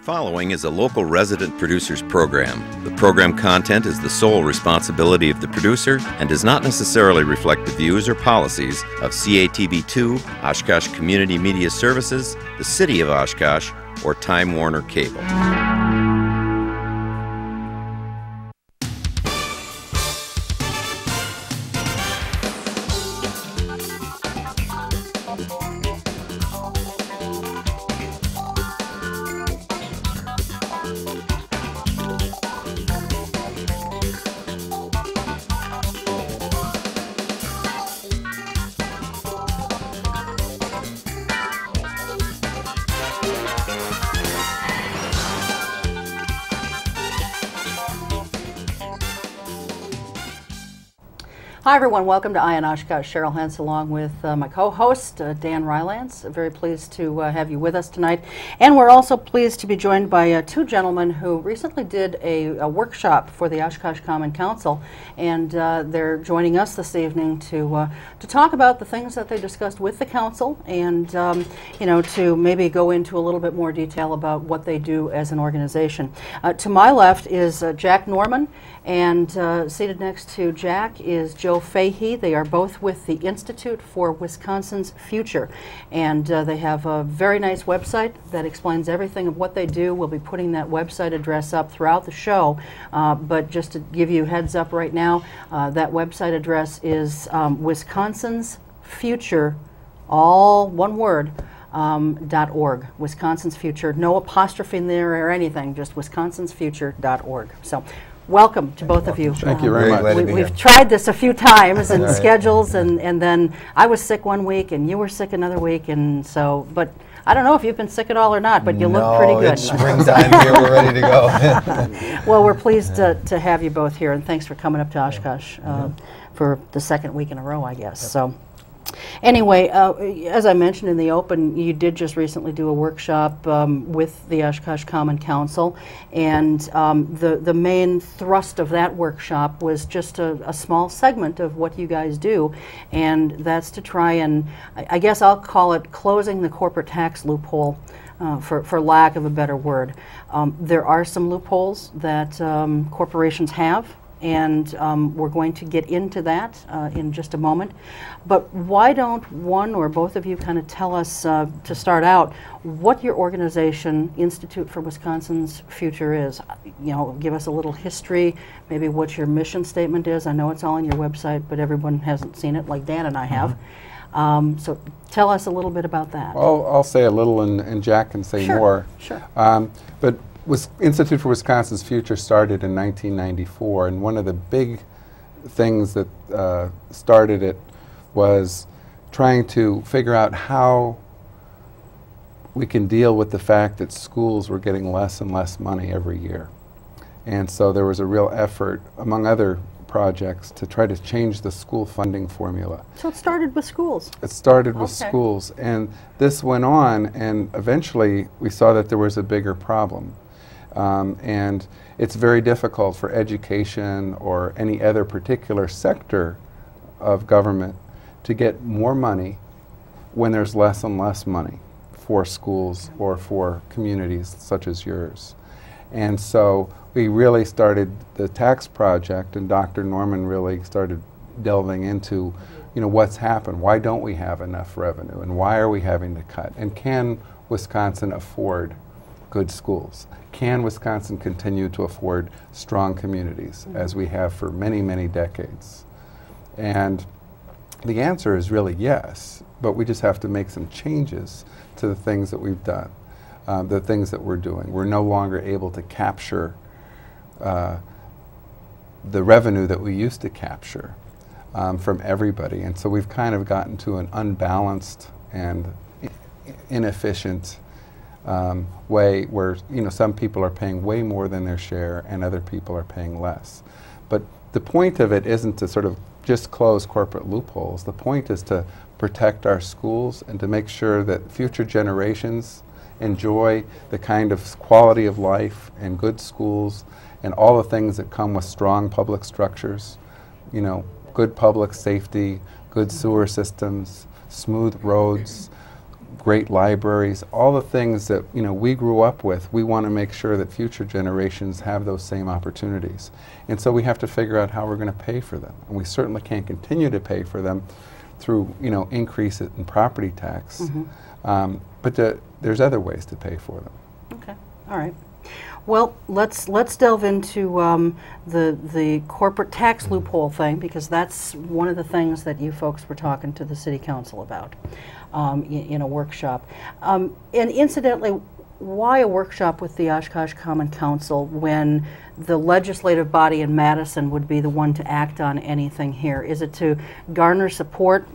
following is a local resident producer's program. The program content is the sole responsibility of the producer and does not necessarily reflect the views or policies of CATV2, Oshkosh Community Media Services, the City of Oshkosh, or Time Warner Cable. Hi everyone, welcome to On Oshkosh. Cheryl Hentz along with my co-host Dan Rylance. Very pleased to have you with us tonight. And we're also pleased to be joined by two gentlemen who recently did a workshop for the Oshkosh Common Council, and they're joining us this evening to talk about the things that they discussed with the council, and you know, to maybe go into a little bit more detail about what they do as an organization. To my left is Jack Norman, and seated next to Jack is Joe Fahey. They are both with the Institute for Wisconsin's Future, and they have a very nice website that explains everything of what they do. We'll be putting that website address up throughout the show, but just to give you a heads up right now, that website address is Wisconsin's Future, all one word, .org. Wisconsin's Future, no apostrophe in there or anything, just wisconsinsfuture.org. So welcome to both of you. Thank you very much. We've tried this a few times and schedules, and then I was sick one week and you were sick another week, and so, but I don't know if you've been sick at all or not, but you look pretty good. It's springtime here, we're ready to go. Well, we're pleased to have you both here, and thanks for coming up to Oshkosh for the second week in a row, I guess. So. Anyway, as I mentioned in the open, you did just recently do a workshop with the Oshkosh Common Council, and the main thrust of that workshop was just a small segment of what you guys do, and that's to try and, I guess I'll call it closing the corporate tax loophole, for lack of a better word. There are some loopholes that corporations have, and we're going to get into that in just a moment. But why don't one or both of you kind of tell us, to start out, what your organization, Institute for Wisconsin's Future, is? You know, give us a little history, maybe what your mission statement is. I know it's all on your website, but everyone hasn't seen it like Dan and I have. So tell us a little bit about that. Well, I'll say a little, and Jack can say more. Sure. But Institute for Wisconsin's Future started in 1994, and one of the big things that started it was trying to figure out how we can deal with the fact that schools were getting less and less money every year. And so there was a real effort, among other projects, to try to change the school funding formula. So it started with schools? It started with schools, and this went on, and eventually we saw that there was a bigger problem. And it's very difficult for education or any other particular sector of government to get more money when there's less and less money for schools or for communities such as yours. And so we really started the tax project, and Dr. Norman really started delving into, you know, what's happened, why don't we have enough revenue, and why are we having to cut, and can Wisconsin afford good schools? Can Wisconsin continue to afford strong communities as we have for many, many decades? And the answer is really yes, but we just have to make some changes to the things that we've done, the things that we're doing. We're no longer able to capture the revenue that we used to capture from everybody, and so we've kind of gotten to an unbalanced and inefficient way where, you know, some people are paying way more than their share and other people are paying less. But the point of it isn't to sort of just close corporate loopholes. The point is to protect our schools and to make sure that future generations enjoy the kind of quality of life and good schools and all the things that come with strong public structures, you know, good public safety, good sewer systems, smooth roads, great libraries, all the things that we grew up with. We want to make sure that future generations have those same opportunities. And so we have to figure out how we're going to pay for them. And we certainly can't continue to pay for them through increase it in property tax. But there's other ways to pay for them. Okay, all right. Well, let's delve into the corporate tax loophole thing, because that's one of the things that you folks were talking to the City Council about in a workshop. And incidentally, why a workshop with the Oshkosh Common Council when the legislative body in Madison would be the one to act on anything here? Is it to garner support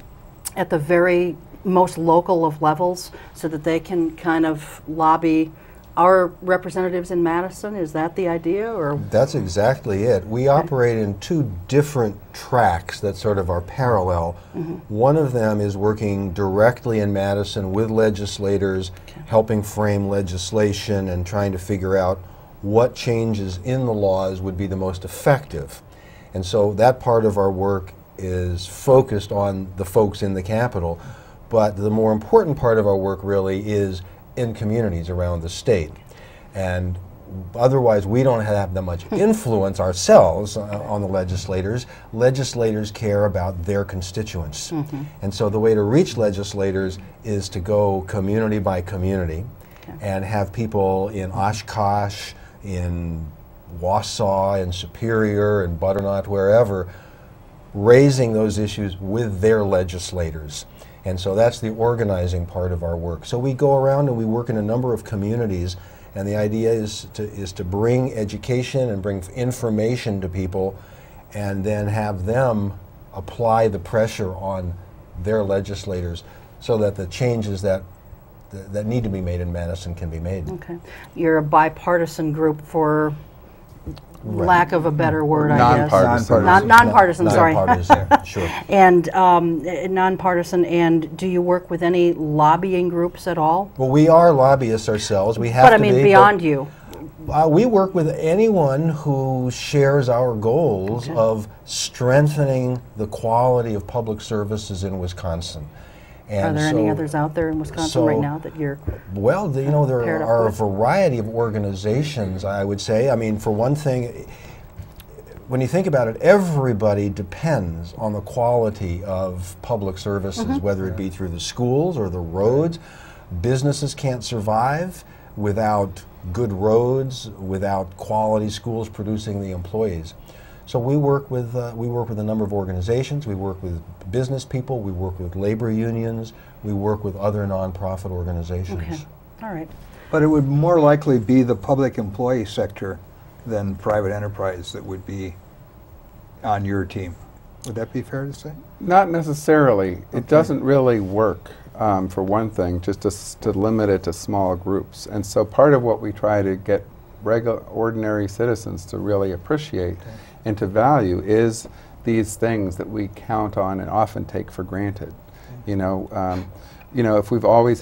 at the very most local of levels so that they can kind of lobby our representatives in Madison? Is that the idea? Or that's exactly it. We operate in two different tracks that sort of are parallel. One of them is working directly in Madison with legislators, helping frame legislation and trying to figure out what changes in the laws would be the most effective. And so that part of our work is focused on the folks in the Capitol. But the more important part of our work really is in communities around the state. And otherwise we don't have that much influence ourselves on the legislators. Legislators care about their constituents. And so the way to reach legislators is to go community by community and have people in Oshkosh, in Wausau, in Superior, in Butternut, wherever, raising those issues with their legislators. And so that's the organizing part of our work. So we go around and we work in a number of communities, and the idea is to bring education and bring information to people and then have them apply the pressure on their legislators so that the changes that need to be made in Madison can be made. Okay. You're a bipartisan group, for lack of a better word, I guess. Nonpartisan, sorry. Nonpartisan, sure. And nonpartisan, and do you work with any lobbying groups at all? Well, we are lobbyists ourselves. We have but I mean, beyond you. We work with anyone who shares our goals of strengthening the quality of public services in Wisconsin. And are there any others out there in Wisconsin right now that you're Well, there are a variety of organizations, I would say. I mean, for one thing, when you think about it, everybody depends on the quality of public services, whether it be through the schools or the roads. Businesses can't survive without good roads, without quality schools producing the employees. So we work with a number of organizations. We work with business people. We work with labor unions. We work with other nonprofit organizations. Okay. All right. But it would more likely be the public employee sector than private enterprise that would be on your team. Would that be fair to say? Not necessarily. It doesn't really work, for one thing, just to limit it to small groups. And so part of what we try to get ordinary citizens to really appreciate and to value is these things that we count on and often take for granted. If we've always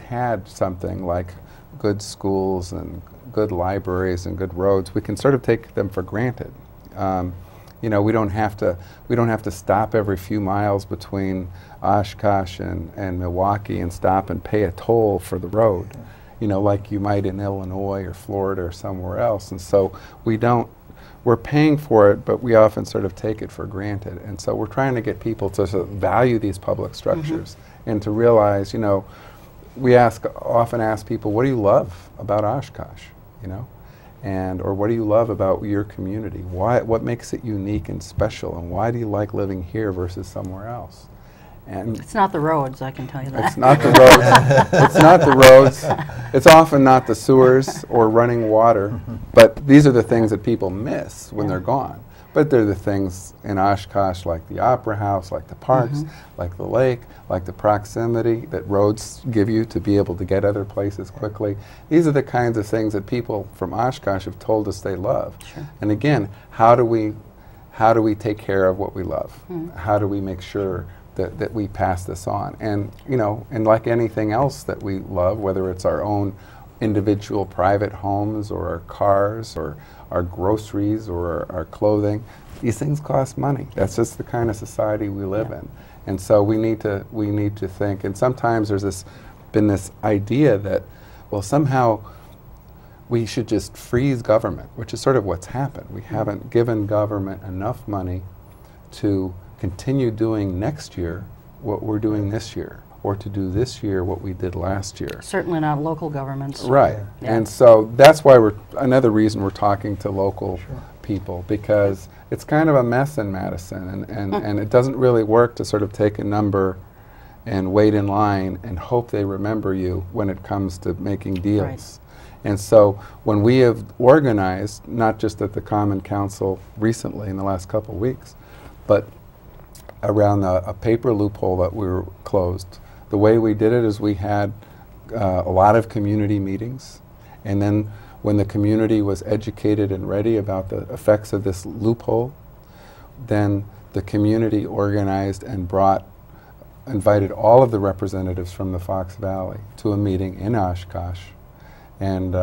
had something like good schools and good libraries and good roads, we can sort of take them for granted. We don't have to stop every few miles between Oshkosh and Milwaukee and stop and pay a toll for the road, like you might in Illinois or Florida or somewhere else. And so we're paying for it, but we often sort of take it for granted. And so we're trying to get people to sort of value these public structures and to realize, we often ask people, what do you love about Oshkosh, or what do you love about your community? What makes it unique and special, and why do you like living here versus somewhere else? And it's not the roads, I can tell you that. It's not the roads. It's not the roads. It's often not the sewers or running water. But these are the things that people miss when they're gone. But they're the things in Oshkosh, like the Opera House, like the parks, like the lake, like the proximity that roads give you to be able to get other places quickly. These are the kinds of things that people from Oshkosh have told us they love. Sure. And again, how do we take care of what we love? How do we make sure that we pass this on? And and like anything else that we love, whether it's our own individual private homes or our cars or our groceries or our clothing, these things cost money. That's just the kind of society we live in. And so we need to think, and sometimes there's this been this idea that, well, somehow we should just freeze government, which is sort of what's happened. We haven't given government enough money to continue doing next year what we're doing this year, or to do this year what we did last year. Certainly not local governments. Right. Yeah. And so that's why another reason we're talking to local people, because it's kind of a mess in Madison, and it doesn't really work to sort of take a number and wait in line and hope they remember you when it comes to making deals. Right. And so when we have organized, not just at the Common Council recently in the last couple of weeks, but around a paper loophole that we were closed, the way we did it is we had a lot of community meetings, and then when the community was educated and ready about the effects of this loophole, then the community organized and invited all of the representatives from the Fox Valley to a meeting in Oshkosh, and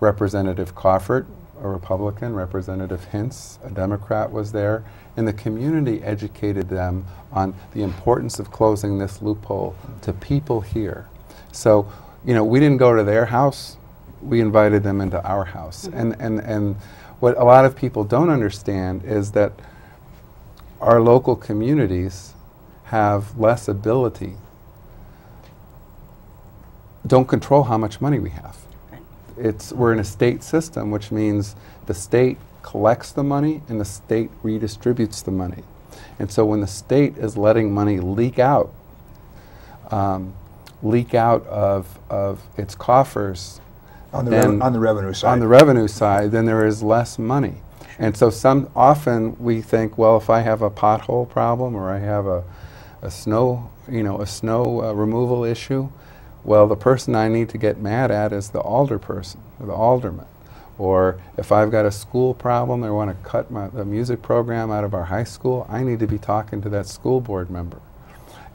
Representative Coffert, a Republican, Representative Hentz, a Democrat, was there, and the community educated them on the importance of closing this loophole to people here. So, you know, we didn't go to their house, we invited them into our house. And what a lot of people don't understand is that our local communities have less ability, don't control how much money we have. We're in a state system, which means the state collects the money and the state redistributes the money. And so when the state is letting money leak out of its coffers on the revenue side. On the revenue side, then there is less money. And so often we think, well, if I have a pothole problem or I have a snow removal issue, well, the person I need to get mad at is the alderperson or the alderman. Or if I've got a school problem, they want to cut the music program out of our high school, I need to be talking to that school board member.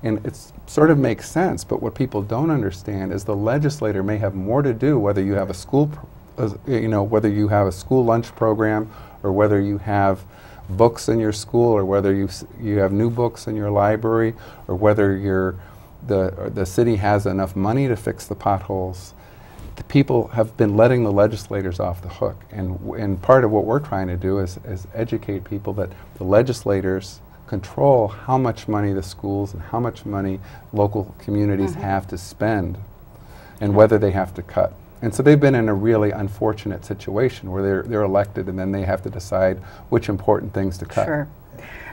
And it sort of makes sense, but what people don't understand is the legislator may have more to do whether you have a school, whether you have a school lunch program, or whether you have books in your school, or whether you have new books in your library, or whether the city has enough money to fix the potholes. The people have been letting the legislators off the hook, and part of what we're trying to do is educate people that the legislators control how much money the schools and how much money local communities have to spend, and whether they have to cut. And so they've been in a really unfortunate situation where they're elected and then they have to decide which important things to cut. Sure.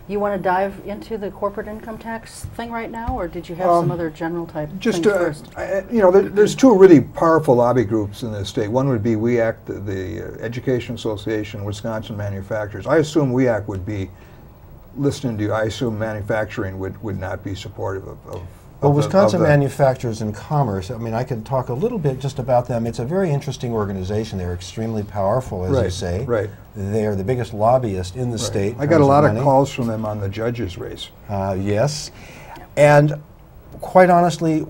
You want to dive into the corporate income tax thing right now, or did you have some other general type things first? There's two really powerful lobby groups in the state. One would be WEAC, the Education Association, Wisconsin Manufacturers. I assume WEAC would be listening to you. I assume manufacturing would not be supportive of well, Wisconsin Manufacturers and Commerce, I mean, I could talk a little bit just about them. It's a very interesting organization. They're extremely powerful, as you say. Right. They're the biggest lobbyist in the state. I got a lot of calls from them on the judges' race. Yes. And quite honestly,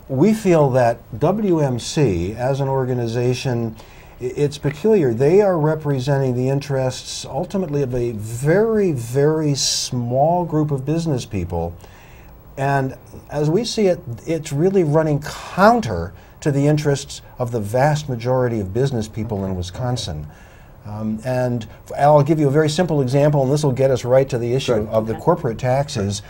we feel that WMC, as an organization, it's peculiar. They are representing the interests, ultimately, of a very, very small group of business people. And as we see it, it's really running counter to the interests of the vast majority of business people in Wisconsin. And I'll give you a very simple example, and this will get us right to the issue of the corporate taxes.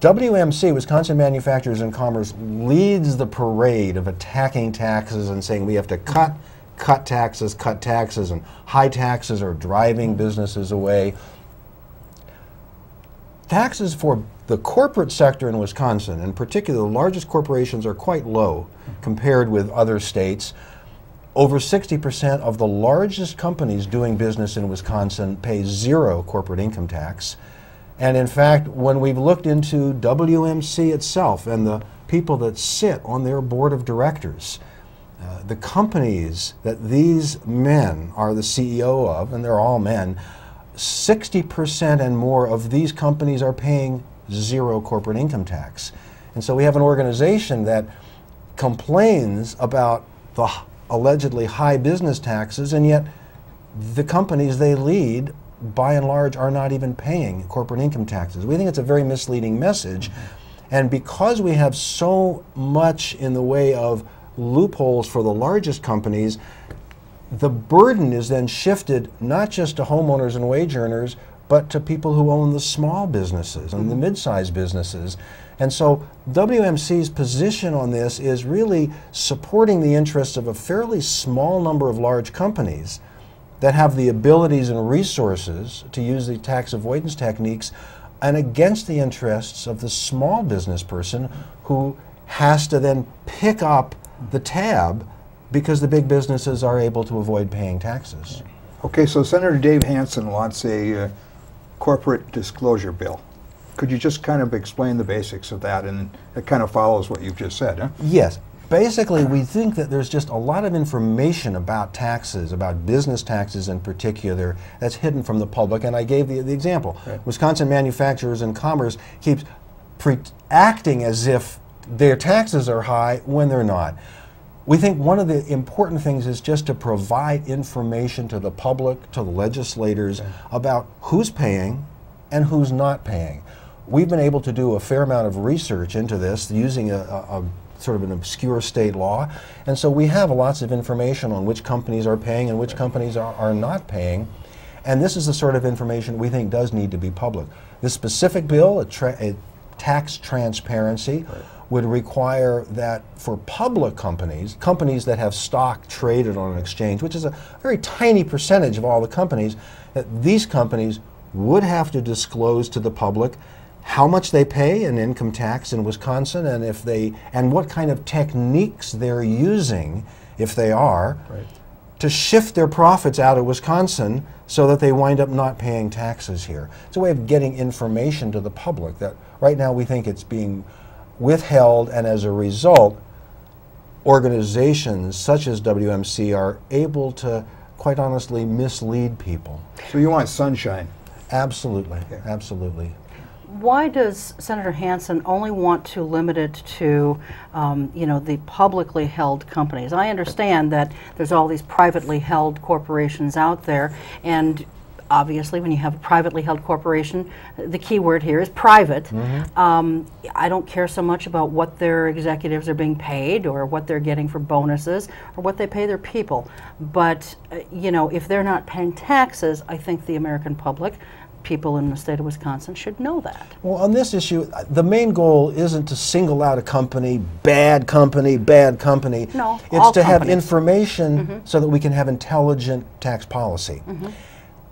WMC, Wisconsin Manufacturers and Commerce, leads the parade of attacking taxes and saying we have to cut taxes, and high taxes are driving businesses away. Taxes for the corporate sector in Wisconsin, in particular, the largest corporations, are quite low compared with other states. Over 60% of the largest companies doing business in Wisconsin pay zero corporate income tax. And in fact, when we've looked into WMC itself and the people that sit on their board of directors, the companies that these men are the CEO of, and they're all men, 60% and more of these companies are paying zero corporate income tax. And so we have an organization that complains about the allegedly high business taxes, and yet the companies they lead, by and large, are not even paying corporate income taxes. We think it's a very misleading message. And because we have so much in the way of loopholes for the largest companies, the burden is then shifted not just to homeowners and wage earners, but to people who own the small businesses and the mid-sized businesses. And so WMC's position on this is really supporting the interests of a fairly small number of large companies that have the abilities and resources to use the tax avoidance techniques, and against the interests of the small business person who has to then pick up the tab because the big businesses are able to avoid paying taxes. Okay, so Senator Dave Hansen wants a corporate disclosure bill. Could you just kind of explain the basics of that? And it kind of follows what you've just said, huh? Yes. Basically, we think that there's just a lot of information about taxes, about business taxes in particular, that's hidden from the public. And I gave the example. Right. Wisconsin Manufacturers and Commerce keeps acting as if their taxes are high when they're not. We think one of the important things is just to provide information to the public, to the legislators, about who's paying and who's not paying. We've been able to do a fair amount of research into this using a sort of an obscure state law, and so we have lots of information on which companies are paying and which companies are not paying, and this is the sort of information we think does need to be public. This specific bill, a tax transparency, would require that for public companies, companies that have stock traded on an exchange, which is a very tiny percentage of all the companies, that these companies would have to disclose to the public how much they pay in income tax in Wisconsin, and if they, and what kind of techniques they're using, if they are, to shift their profits out of Wisconsin so that they wind up not paying taxes here. It's a way of getting information to the public that right now we think it's being withheld, and as a result, organizations such as WMC are able to, quite honestly, mislead people. So you want sunshine? Absolutely, absolutely. Why does Senator Hansen only want to limit it to, you know, the publicly held companies? I understand that there's all these privately held corporations out there, and obviously when you have a privately held corporation, the key word here is private. I don't care so much about what their executives are being paid or what they're getting for bonuses or what they pay their people. But, you know, if they're not paying taxes, I think the American public, people in the state of Wisconsin, should know that. Well, on this issue, the main goal isn't to single out a company, bad company, bad company. No, it's to have information so that we can have intelligent tax policy.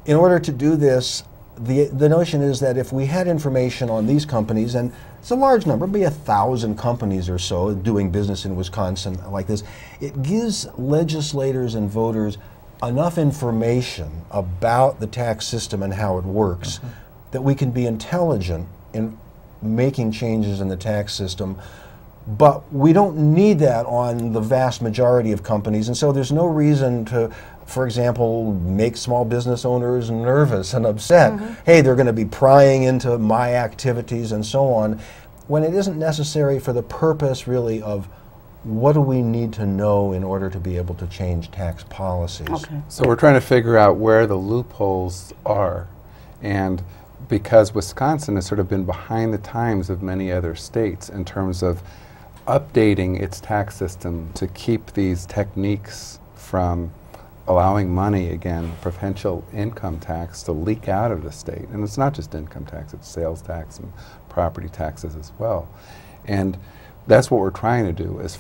In order to do this, the notion is that if we had information on these companies, and it's a large number, maybe 1,000 companies or so doing business in Wisconsin like this, it gives legislators and voters enough information about the tax system and how it works that we can be intelligent in making changes in the tax system. But we don't need that on the vast majority of companies, and so there's no reason to, for example, make small business owners nervous and upset. Hey, they're going to be prying into my activities and so on, when it isn't necessary for the purpose really of what do we need to know in order to be able to change tax policies. So we're trying to figure out where the loopholes are, and because Wisconsin has sort of been behind the times of many other states in terms of updating its tax system to keep these techniques from allowing money, again, potential income tax, to leak out of the state. And it's not just income tax, it's sales tax and property taxes as well. And that's what we're trying to do, is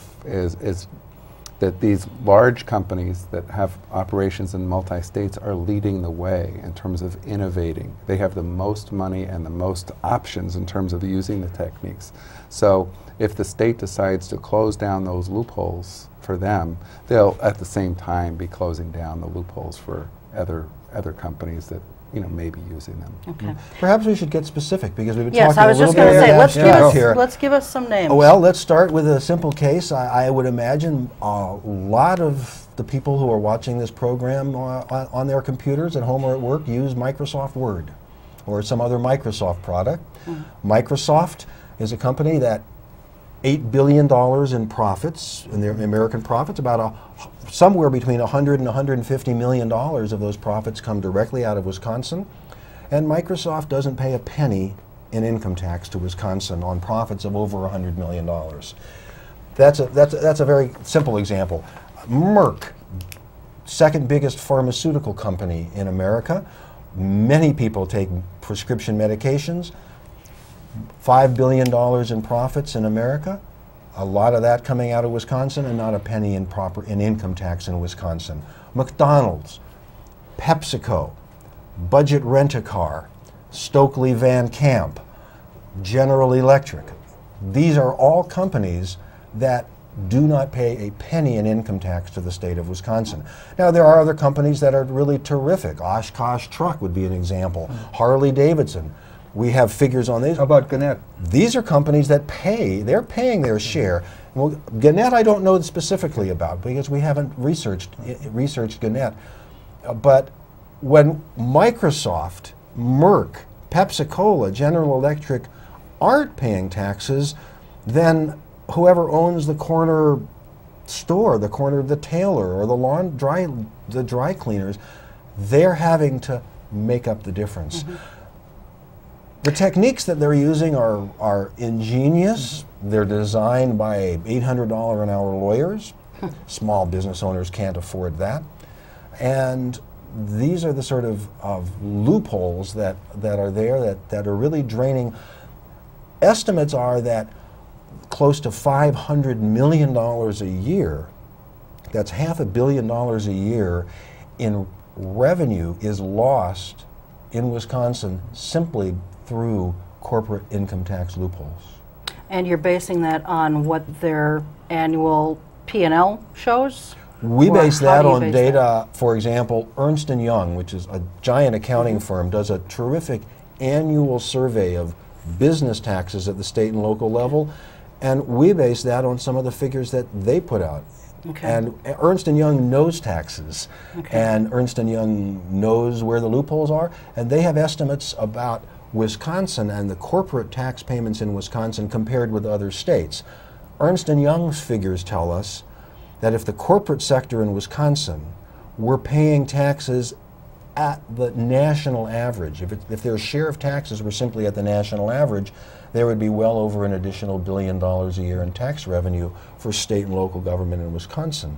that these large companies that have operations in multi-states are leading the way in terms of innovating. They have the most money and the most options in terms of using the techniques. So if the state decides to close down those loopholes for them, they'll at the same time be closing down the loopholes for other companies that, you know, may be using them. Perhaps we should get specific, because we've been Yes, talking I was a little just going bit to say, about let's give us some names. Well, let's start with a simple case. I would imagine a lot of the people who are watching this program on their computers at home or at work use Microsoft Word or some other Microsoft product. Microsoft is a company that $8 billion in profits, in their American profits, about somewhere between $100 and $150 million of those profits come directly out of Wisconsin, and Microsoft doesn't pay a penny in income tax to Wisconsin on profits of over $100 million. That's a very simple example. Merck, second biggest pharmaceutical company in America. Many people take prescription medications. $5 billion in profits in America. A lot of that coming out of Wisconsin, and not a penny in income tax in Wisconsin. McDonald's, PepsiCo, Budget Rent-A-Car, Stokely Van Camp, General Electric. These are all companies that do not pay a penny in income tax to the state of Wisconsin. Now, there are other companies that are really terrific. Oshkosh Truck would be an example. Harley Davidson. We have figures on these. How about Gannett? These are companies that they're paying their share. Well, Gannett I don't know specifically about because we haven't researched Gannett. But when Microsoft, Merck, Pepsi-Cola, General Electric aren't paying taxes, then whoever owns the corner store, the tailor, or the dry cleaners, they're having to make up the difference. The techniques that they're using are ingenious. They're designed by $800 an hour lawyers. Small business owners can't afford that. And these are the sort of loopholes that are there that are really draining. Estimates are that close to $500 million a year, that's $500 million a year in revenue, is lost in Wisconsin simply through corporate income tax loopholes. And you're basing that on what their annual P&L shows? We base that on data, that? For example, Ernst & Young, which is a giant accounting firm, does a terrific annual survey of business taxes at the state and local level, and we base that on some of the figures that they put out. Okay. And Ernst & Young knows taxes, and Ernst & Young knows where the loopholes are, and they have estimates about Wisconsin and the corporate tax payments in Wisconsin compared with other states. Ernst & Young's figures tell us that if the corporate sector in Wisconsin were paying taxes at the national average, if their share of taxes were simply at the national average, there would be well over an additional $1 billion a year in tax revenue for state and local government in Wisconsin.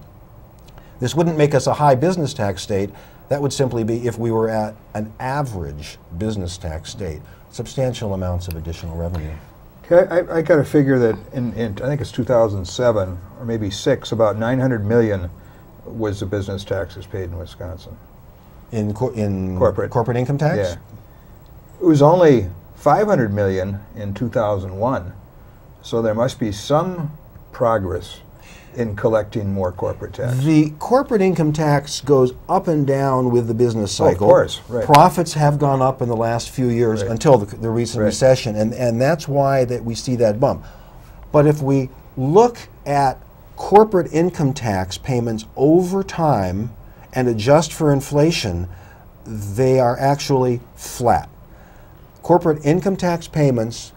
This wouldn't make us a high business tax state. That would simply be if we were at an average business tax state, substantial amounts of additional revenue. Okay, I got a figure that in I think it's 2007 or maybe 6, about $900 million was the business taxes paid in Wisconsin. In corporate income tax? Yeah. It was only $500 million in 2001, so there must be some progress in collecting more corporate tax. The corporate income tax goes up and down with the business cycle. Oh, of course, right. Profits have gone up in the last few years until the recent recession, and that's why that we see that bump. But if we look at corporate income tax payments over time and adjust for inflation, they are actually flat. Corporate income tax payments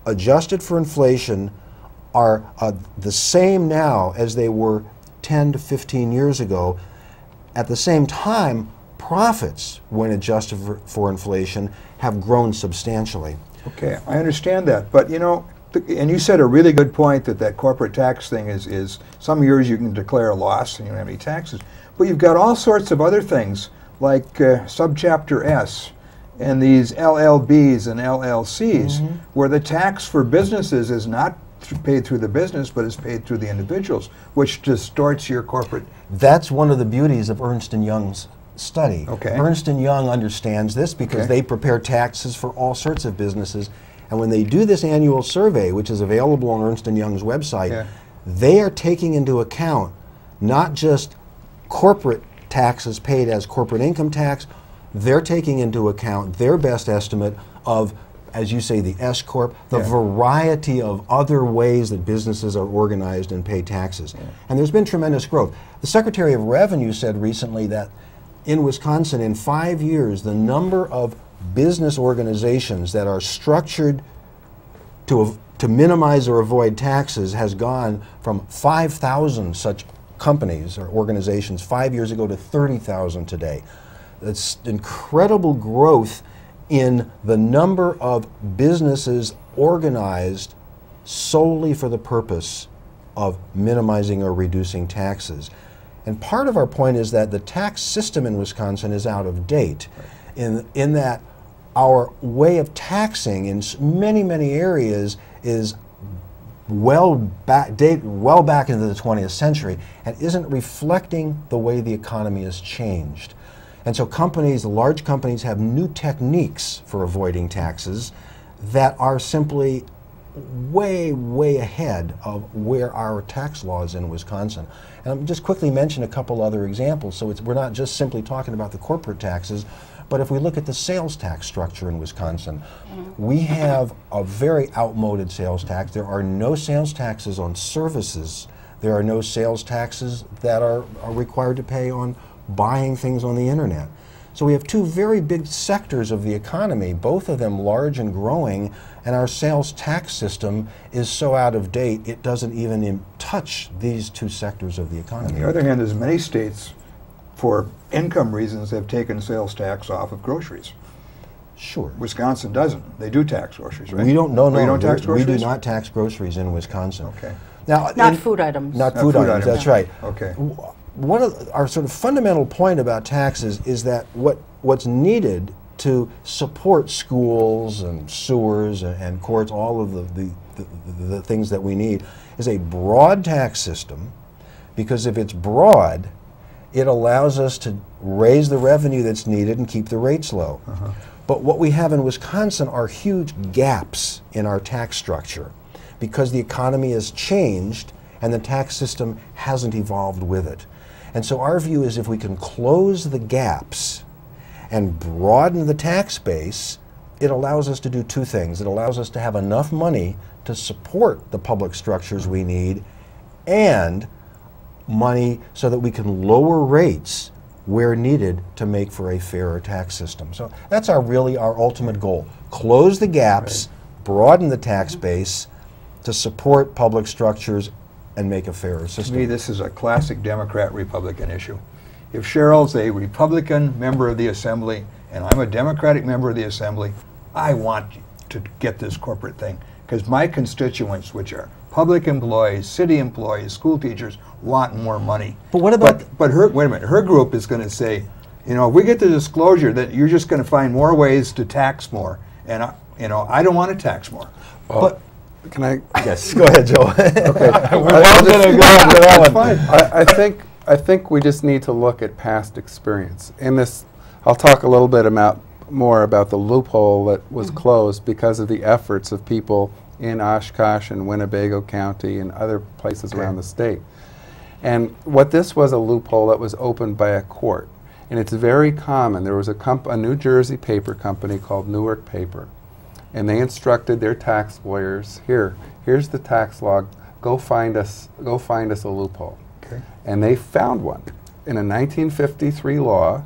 adjusted for inflation are the same now as they were 10 to 15 years ago. At the same time, profits, when adjusted for inflation, have grown substantially. Okay, I understand that, but you know, and you said a really good point that corporate tax thing is some years you can declare a loss and you don't have any taxes, but you've got all sorts of other things like Subchapter S and these LLBs and LLCs, where the tax for businesses is not paid through the business, but is paid through the individuals, which distorts your corporate. That's one of the beauties of Ernst & Young's study. Okay. Ernst & Young understands this because they prepare taxes for all sorts of businesses, and when they do this annual survey, which is available on Ernst & Young's website, they are taking into account not just corporate taxes paid as corporate income tax, they're taking into account their best estimate of, as you say, the S-Corp, the variety of other ways that businesses are organized and pay taxes. And there's been tremendous growth. The Secretary of Revenue said recently that in Wisconsin, in 5 years, the number of business organizations that are structured to minimize or avoid taxes has gone from 5,000 such companies or organizations 5 years ago to 30,000 today. It's incredible growth in the number of businesses organized solely for the purpose of minimizing or reducing taxes. And part of our point is that the tax system in Wisconsin is out of date, in that our way of taxing in many, many areas is well back into the 20th century and isn't reflecting the way the economy has changed. And so companies, large companies, have new techniques for avoiding taxes that are simply way, way ahead of where our tax law is in Wisconsin. And I'll just quickly mention a couple other examples. So we're not just simply talking about the corporate taxes, but if we look at the sales tax structure in Wisconsin, we have a very outmoded sales tax. There are no sales taxes on services. There are no sales taxes that are required to pay on buying things on the internet. So we have two very big sectors of the economy, both of them large and growing, and our sales tax system is so out of date it doesn't even touch these two sectors of the economy. On the other hand, there's many states, for income reasons, have taken sales tax off of groceries. Sure. Wisconsin doesn't. They do tax groceries, right? We don't. No, no. We don't tax groceries? We do not tax groceries in Wisconsin. Okay. Now, Not food items. Not food items. That's right. Okay. One of our sort of fundamental point about taxes is that what's needed to support schools and sewers and courts, all of the things that we need, is a broad tax system, because if it's broad, it allows us to raise the revenue that's needed and keep the rates low. But what we have in Wisconsin are huge gaps in our tax structure because the economy has changed and the tax system hasn't evolved with it. And so our view is if we can close the gaps and broaden the tax base, it allows us to do two things. It allows us to have enough money to support the public structures we need, and money so that we can lower rates where needed to make for a fairer tax system. So that's really our ultimate goal. Close the gaps, broaden the tax base to support public structures and make a fairer system. To me, this is a classic Democrat-Republican issue. If Cheryl's a Republican member of the Assembly and I'm a Democratic member of the Assembly, I want to get this corporate thing, because my constituents, which are public employees, city employees, school teachers, want more money. But what about... But her, wait a minute, her group is going to say, you know, if we get the disclosure that you're just going to find more ways to tax more, and I don't want to tax more. Well, but can I? Yes, go ahead, Joe. Okay. We're all going to go into that one. I think we just need to look at past experience. In this, I'll talk a little bit more about the loophole that was closed because of the efforts of people in Oshkosh and Winnebago County and other places around the state. And what this was, a loophole that was opened by a court. And it's very common. There was a New Jersey paper company called Newark Paper, and they instructed their tax lawyers, here's the tax law, go find us a loophole. Okay. And they found one in a 1953 law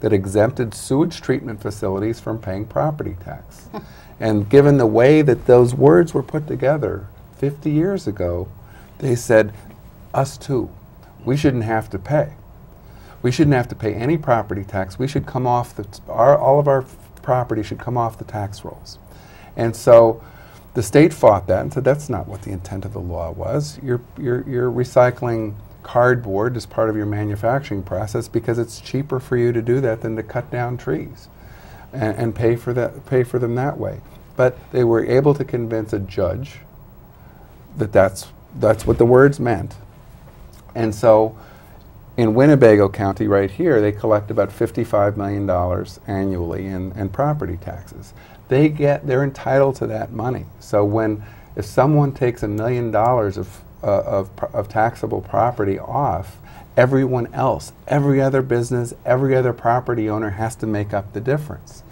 that exempted sewage treatment facilities from paying property tax. And given the way that those words were put together 50 years ago, they said, us too, we shouldn't have to pay. We shouldn't have to pay any property tax. We should come off all of our property should come off the tax rolls. And so the state fought that and said that's not what the intent of the law was. You're recycling cardboard as part of your manufacturing process because it's cheaper for you to do that than to cut down trees and pay for them that way. But they were able to convince a judge that that's what the words meant. And so in Winnebago County right here, they collect about $55 million annually in property taxes. They're entitled to that money. So if someone takes $1 million of taxable property off, everyone else, every other business, every other property owner has to make up the difference.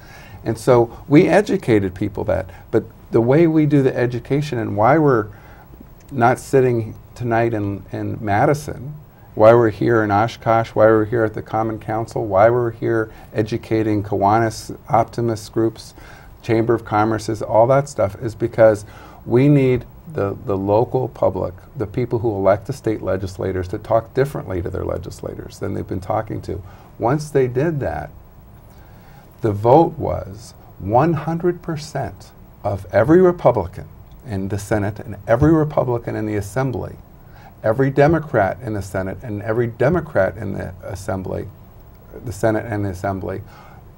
And so we educated people but the way we do the education and why we're not sitting tonight in Madison, why we're here in Oshkosh, why we're here at the Common Council, why we're here educating Kiwanis, Optimist groups, Chamber of Commerce's, all that stuff is because we need the local public, the people who elect the state legislators, to talk differently to their legislators than they've been talking to. Once they did that, the vote was, 100% of every Republican in the Senate and every Republican in the Assembly, every Democrat in the Senate and every Democrat in the Assembly, the Senate and the Assembly,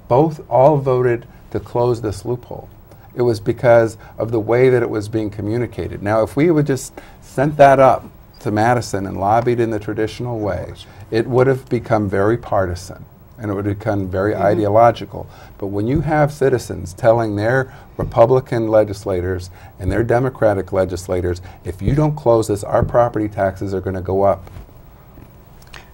both all voted to close this loophole. It was because of the way that it was being communicated. Now, if we would just sent that up to Madison and lobbied in the traditional way, it would have become very partisan and it would have become very ideological. But when you have citizens telling their Republican legislators and their Democratic legislators, if you don't close this, our property taxes are going to go up.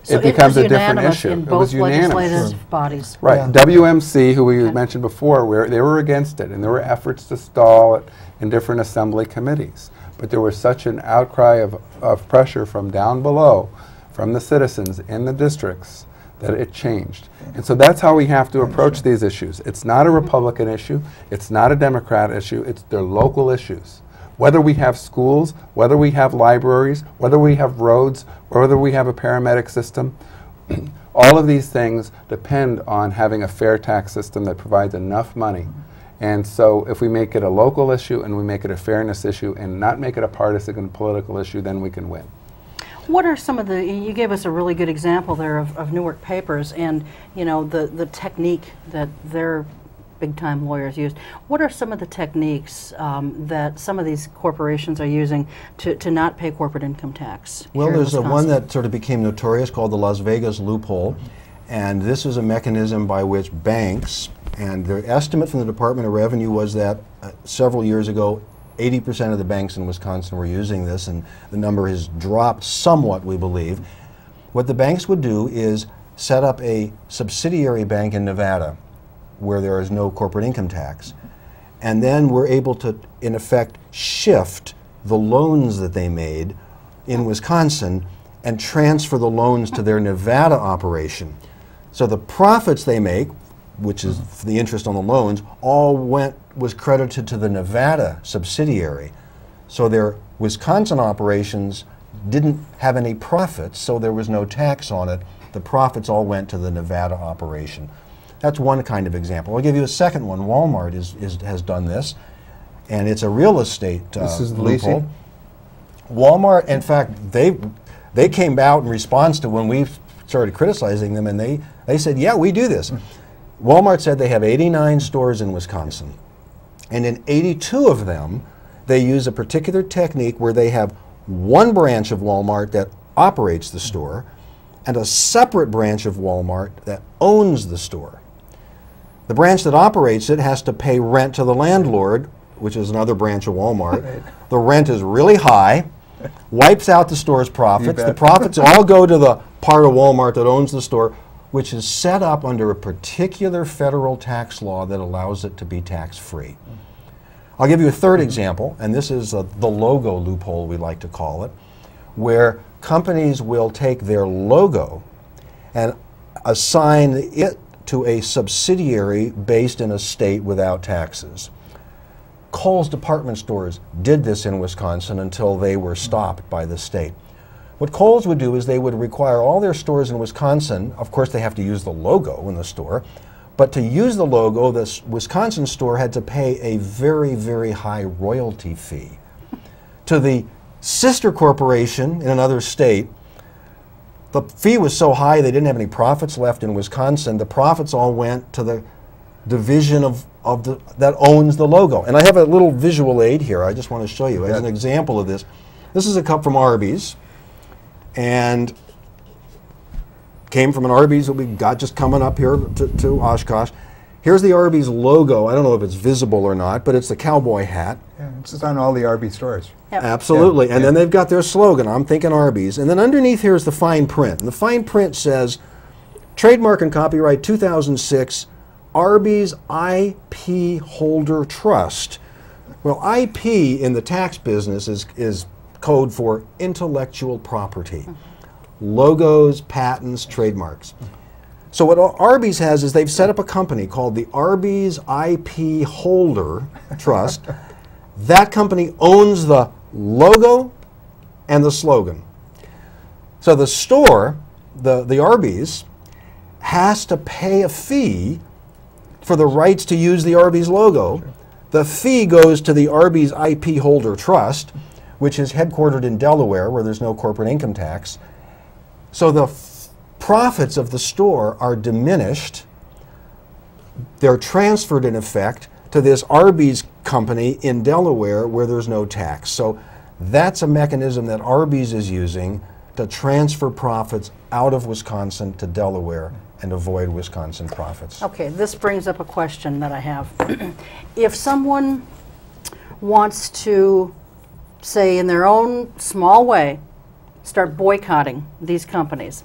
So it becomes a different unanimous issue. in It was both legislative unanimous. bodies. Right. Yeah. WMC, who we mentioned before, they were against it, and there were efforts to stall it in different assembly committees. But there was such an outcry of pressure from down below, from the citizens in the districts, that it changed. And so that's how we have to approach these issues. It's not a Republican issue. It's not a Democrat issue. It's their local issues. Whether we have schools, whether we have libraries, whether we have roads, or whether we have a paramedic system, all of these things depend on having a fair tax system that provides enough money. And so if we make it a local issue and we make it a fairness issue and not make it a partisan and political issue, then we can win. What are some of the, you gave us a really good example there of Newark Papers and, you know, the technique that their big-time lawyers used. What are some of the techniques that some of these corporations are using to not pay corporate income tax? Well, here in there's one Wisconsin? that sort of became notorious called the Las Vegas loophole, and this is a mechanism by which banks, and their estimate from the Department of Revenue was that several years ago, 80% of the banks in Wisconsin were using this, and the number has dropped somewhat, we believe. What the banks would do is set up a subsidiary bank in Nevada where there is no corporate income tax, and then we're able to, in effect, shift the loans that they made in Wisconsin and transfer the loans to their Nevada operation. So the profits they make, which is the interest on the loans, all was credited to the Nevada subsidiary. So their Wisconsin operations didn't have any profits, so there was no tax on it. The profits all went to the Nevada operation. That's one kind of example. I'll give you a second one. Walmart has done this, and it's a real estate This is the loophole. leasing? Walmart, in fact, they came out in response to when we started criticizing them, and they said, yeah, we do this. Walmart said they have 89 stores in Wisconsin, and in 82 of them, they use a particular technique where they have one branch of Walmart that operates the store and a separate branch of Walmart that owns the store. The branch that operates it has to pay rent to the landlord, which is another branch of Walmart. The rent is really high, wipes out the store's profits. The profits all go to the part of Walmart that owns the store, which is set up under a particular federal tax law that allows it to be tax-free. I'll give you a third example, and this is the logo loophole, we like to call it, where companies will take their logo and assign it to a subsidiary based in a state without taxes. Kohl's department stores did this in Wisconsin until they were stopped by the state. What Kohl's would do is they would require all their stores in Wisconsin, of course they have to use the logo in the store, but to use the logo, this Wisconsin store had to pay a very, very high royalty fee. To the sister corporation in another state, the fee was so high they didn't have any profits left in Wisconsin. The profits all went to the division that owns the logo. And I have a little visual aid here I just want to show you as an example of this. This is a cup from Arby's, and came from an Arby's that we got just coming up here to Oshkosh. Here's the Arby's logo. I don't know if it's visible or not, but it's the cowboy hat. Yeah, it's just on all the Arby's stores. Yep. Absolutely. Yeah, And yeah. then they've got their slogan, I'm thinking Arby's. And then underneath here is the fine print. And the fine print says, trademark and copyright 2006, Arby's IP Holder Trust. Well, IP in the tax business is code for intellectual property. Logos, patents, trademarks. So what Arby's has is they've set up a company called the Arby's IP Holder Trust. That company owns the logo and the slogan. So the store, the Arby's, has to pay a fee for the rights to use the Arby's logo. The fee goes to the Arby's IP Holder Trust, which is headquartered in Delaware, where there's no corporate income tax. So the profits of the store are diminished. They're transferred, in effect, to this Arby's company in Delaware, where there's no tax. So that's a mechanism that Arby's is using to transfer profits out of Wisconsin to Delaware and avoid Wisconsin profits. Okay, this brings up a question that I have. If someone wants to, say, in their own small way, start boycotting these companies,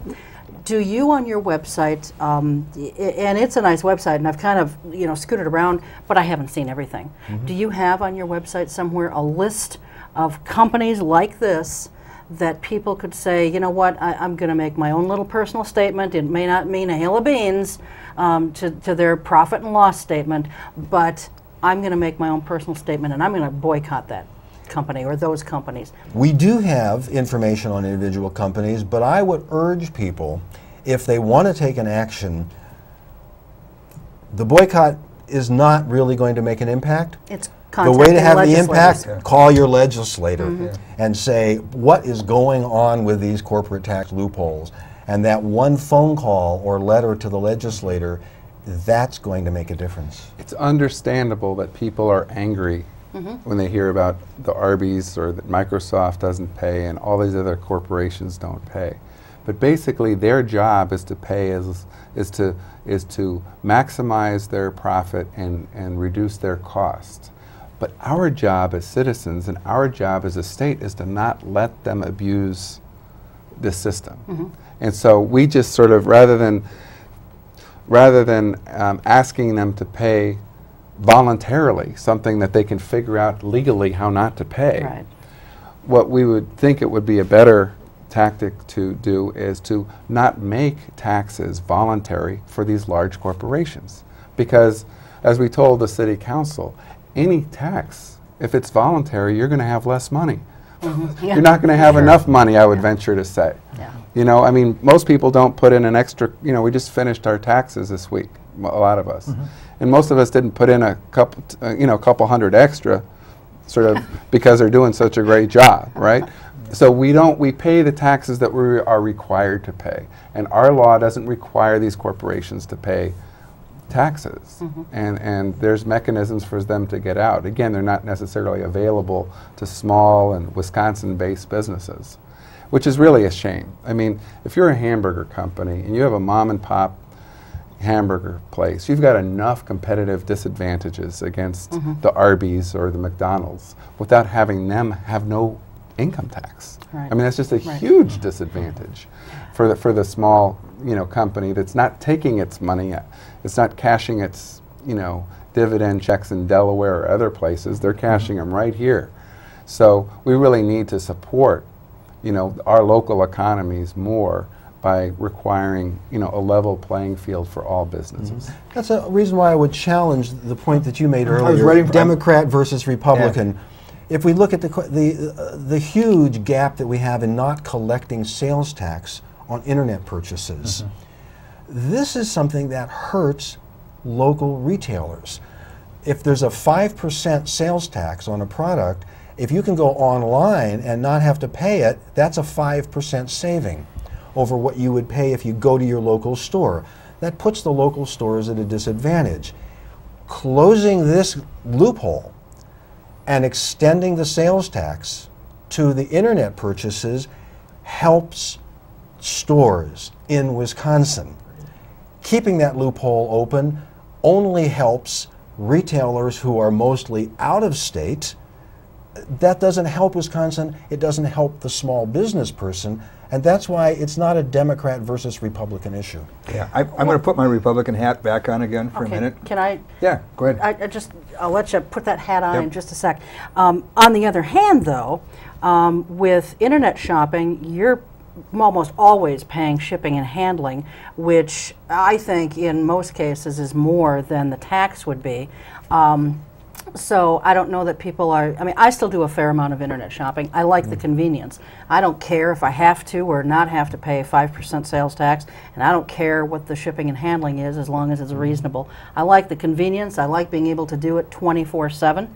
do you on your website, and it's a nice website, and I've kind of scooted around, but I haven't seen everything. Do you have on your website somewhere a list of companies like this that people could say, you know what, I'm going to make my own little personal statement. It may not mean a hill of beans to their profit and loss statement, but I'm going to make my own personal statement and I'm going to boycott that company or those companies. We do have information on individual companies, but I would urge people, if they want to take an action, the boycott is not really going to make an impact. It's the way to have the impact, call your legislator and say, what is going on with these corporate tax loopholes? And that one phone call or letter to the legislator, that's going to make a difference. It's understandable that people are angry when they hear about the Arby's or that Microsoft doesn't pay and all these other corporations don't pay. But basically their job is to pay, is to maximize their profit and reduce their costs. But our job as citizens and our job as a state is to not let them abuse the system. And so we just sort of, rather than asking them to pay voluntarily something that they can figure out legally how not to pay, what we would think it would be a better tactic to do is to not make taxes voluntary for these large corporations. Because as we told the city council, any tax, if it's voluntary, you're going to have less money. You're not going to have enough money, I would venture to say. You know, I mean, most people don't put in an extra, we just finished our taxes this week, a lot of us. And most of us didn't put in a couple, couple hundred extra, sort of, because they're doing such a great job, right? So we pay the taxes that we are required to pay. And our law doesn't require these corporations to pay taxes. And there's mechanisms for them to get out. Again, they're not necessarily available to small and Wisconsin-based businesses, which is really a shame. I mean, if you're a hamburger company and you have a mom and pop hamburger place, you've got enough competitive disadvantages against the Arby's or the McDonald's without having them have no income tax. I mean, that's just a huge disadvantage for the small company that's not taking its money, it's not cashing its dividend checks in Delaware or other places. They're cashing them right here. So we really need to support our local economies more by requiring a level playing field for all businesses. That's a reason why I would challenge the point that you made earlier, Democrat versus Republican. If we look at the huge gap that we have in not collecting sales tax on internet purchases, this is something that hurts local retailers. If there's a 5% sales tax on a product, if you can go online and not have to pay it, that's a 5% saving over what you would pay if you go to your local store. That puts the local stores at a disadvantage. Closing this loophole and extending the sales tax to the internet purchases helps stores in Wisconsin. Keeping that loophole open only helps retailers who are mostly out of state. That doesn't help Wisconsin, it doesn't help the small business person, and that's why it's not a Democrat versus Republican issue. Yeah, I'm going to put my Republican hat back on again for a minute. Can I? Yeah, go ahead. I'll let you put that hat on in just a sec. On the other hand, though, with internet shopping, you're almost always paying shipping and handling, which I think in most cases is more than the tax would be. So I don't know that people are, I mean, I still do a fair amount of internet shopping. I like the convenience. I don't care if I have to or not have to pay 5% sales tax, and I don't care what the shipping and handling is as long as it's reasonable. I like the convenience. I like being able to do it 24/7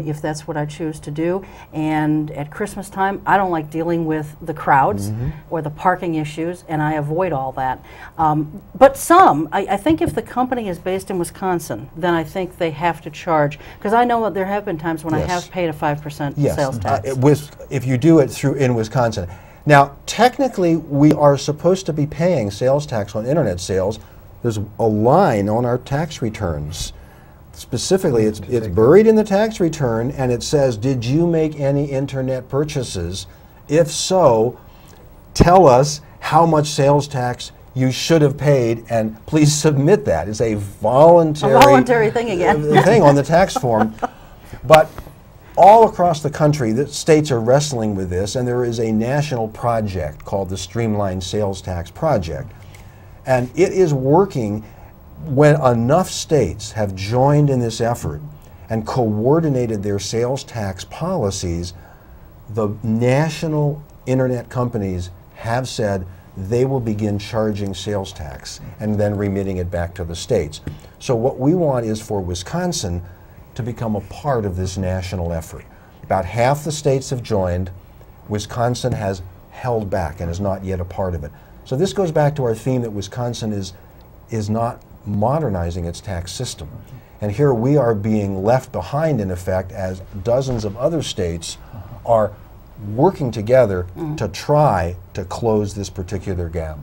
if that's what I choose to do. And at Christmas time, I don't like dealing with the crowds or the parking issues, and I avoid all that. But I think if the company is based in Wisconsin, then I think they have to charge, because I know that there have been times when I have paid a 5% sales tax. If you do it in Wisconsin. Now, technically, we are supposed to be paying sales tax on internet sales. There's a line on our tax returns. Specifically, it's buried in the tax return, and it says, did you make any internet purchases? If so, tell us how much sales tax you should have paid, and please submit that. It's a voluntary thing again. thing on the tax form. But all across the country, the states are wrestling with this, and there is a national project called the Streamlined Sales Tax Project. And it is working. When enough states have joined in this effort and coordinated their sales tax policies, the national internet companies have said they will begin charging sales tax and then remitting it back to the states. So what we want is for Wisconsin to become a part of this national effort. About half the states have joined. Wisconsin has held back and is not yet a part of it. So this goes back to our theme that Wisconsin is not modernizing its tax system. And here we are being left behind, in effect, as dozens of other states are working together to try to close this particular gap.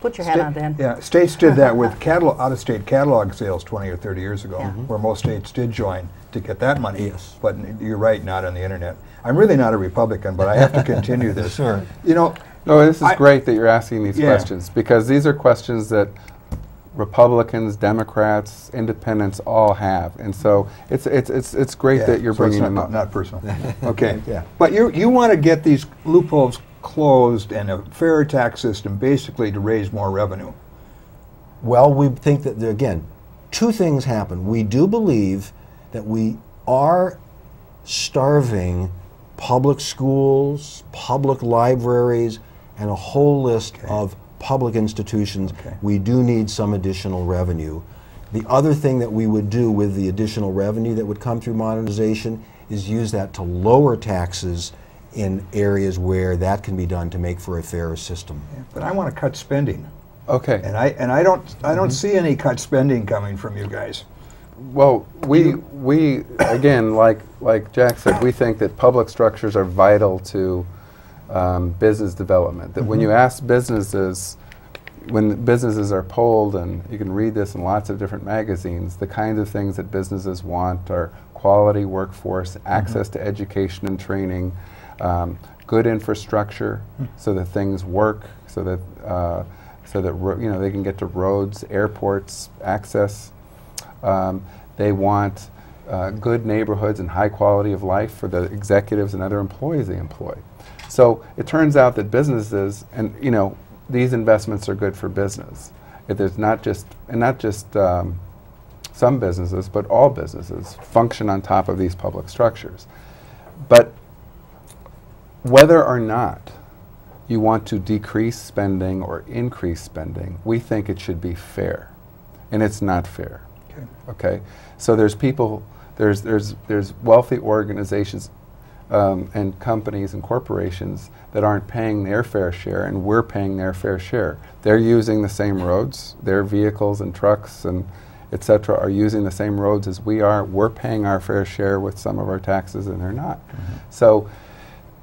Put your hat on, Dan. Yeah, states did that with out-of-state catalog sales 20 or 30 years ago, where most states did join to get that money. Yes. But you're right, not on the internet. I'm really not a Republican, but I have to continue this. Sure. You know, No, this is great that you're asking these questions, because these are questions that Republicans, Democrats, Independents all have, and so it's great that you're bringing them up. Not personal. Okay. But you want to get these loopholes closed and a fair tax system, basically to raise more revenue. Well, we think that, again, two things happen. We do believe that we are starving public schools, public libraries, and a whole list of public institutions. We do need some additional revenue. The other thing that we would do with the additional revenue that would come through modernization is use that to lower taxes in areas where that can be done to make for a fairer system. But I want to cut spending. Okay. And I don't see any cut spending coming from you guys. Well, we again, like Jack said, we think that public structures are vital to business development. That when you ask businesses, when businesses are polled, and you can read this in lots of different magazines, the kinds of things that businesses want are quality workforce, access to education and training, good infrastructure so that things work, so that they can get to roads, airports, access. They want good neighborhoods and high quality of life for the executives and other employees they employ. So it turns out that businesses, and these investments are good for business. There's not just some businesses, but all businesses function on top of these public structures. But whether or not you want to decrease spending or increase spending, we think it should be fair, and it's not fair. Okay, so there's people, there's wealthy organizations and companies and corporations that aren't paying their fair share, and we're paying their fair share. They're using the same roads. Their vehicles and trucks and et cetera are using the same roads as we are. We're paying our fair share with some of our taxes, and they're not. So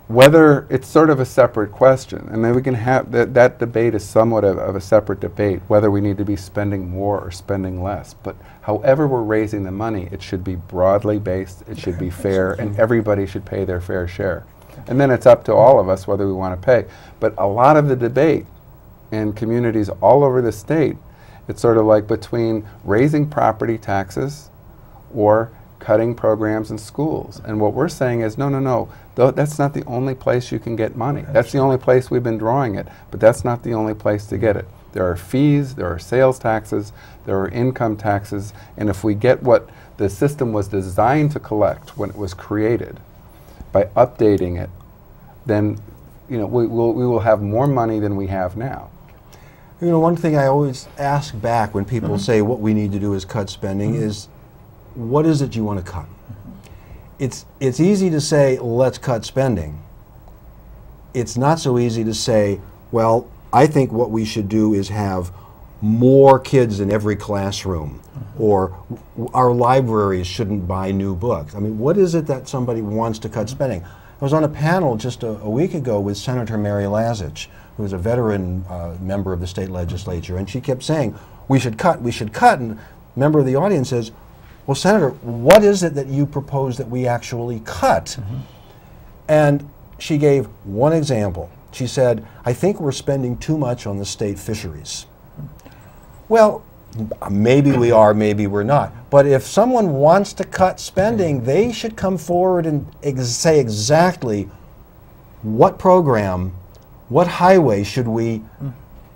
whether it's sort of a separate question, and then we can have that debate is somewhat of a separate debate, whether we need to be spending more or spending less. But however we're raising the money, it should be broadly based, it should be fair, and everybody should pay their fair share. And then it's up to all of us whether we want to pay. But a lot of the debate in communities all over the state, it's sort of like between raising property taxes or cutting programs in schools. And what we're saying is, no, that's not the only place you can get money. That's the only place we've been drawing it, but that's not the only place to get it. There are fees, there are sales taxes, there are income taxes, and if we get what the system was designed to collect when it was created, by updating it, then we will have more money than we have now. You know, one thing I always ask back when people say what we need to do is cut spending is, what is it you want to cut? It's easy to say, let's cut spending. It's not so easy to say, well, I think what we should do is have more kids in every classroom, or our libraries shouldn't buy new books. I mean, what is it that somebody wants to cut spending? I was on a panel just a week ago with Senator Mary Lazich, who is a veteran member of the state legislature, and she kept saying, we should cut, and a member of the audience says, well, Senator, what is it that you propose that we actually cut? And she gave one example. She said, I think we're spending too much on the state fisheries. Well, maybe we are, maybe we're not. But if someone wants to cut spending, they should come forward and say exactly what program, what highway should we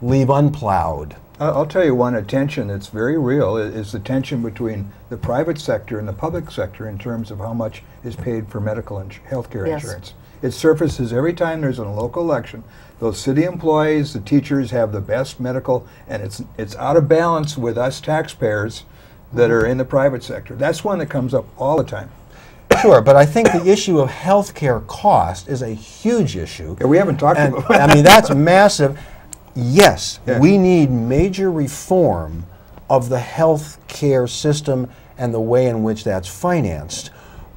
leave unplowed. I'll tell you one tension that's very real is the tension between the private sector and the public sector in terms of how much is paid for medical and healthcare insurance. It surfaces every time there's a local election. Those city employees, the teachers have the best medical, and it's out of balance with us taxpayers that are in the private sector. That's one that comes up all the time. Sure, but I think the issue of healthcare cost is a huge issue. Yeah, we haven't talked about that. I mean, that's massive. Yes, we need major reform of the health care system and the way in which that's financed.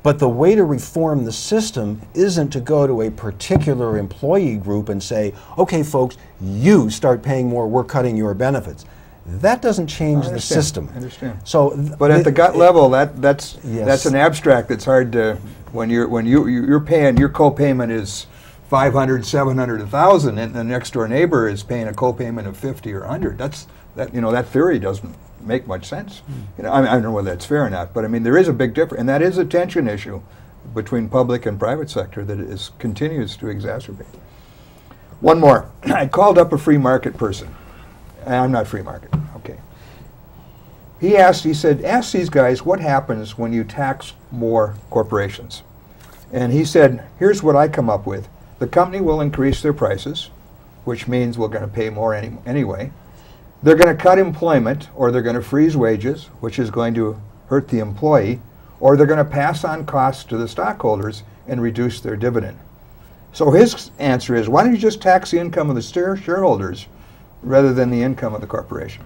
But the way to reform the system isn't to go to a particular employee group and say, okay, folks, you start paying more, we're cutting your benefits. That doesn't change the system. I understand. So, but at the gut level, that's an abstract that's hard to, when you're paying, your co-payment is $500, $700, $1,000, and the next door neighbor is paying a co-payment of $50 or $100. That theory doesn't make much sense. You know, I don't know whether that's fair or not, but I mean there is a big difference, and that is a tension issue between public and private sector that continues to exacerbate. One more. I called up a free market person. I'm not free market. Okay. He said, ask these guys what happens when you tax more corporations. And he said, here's what I come up with. The company will increase their prices, which means we're going to pay more anyway. They're going to cut employment, or they're going to freeze wages, which is going to hurt the employee, or they're going to pass on costs to the stockholders and reduce their dividend. So his answer is, why don't you just tax the income of the shareholders rather than the income of the corporation?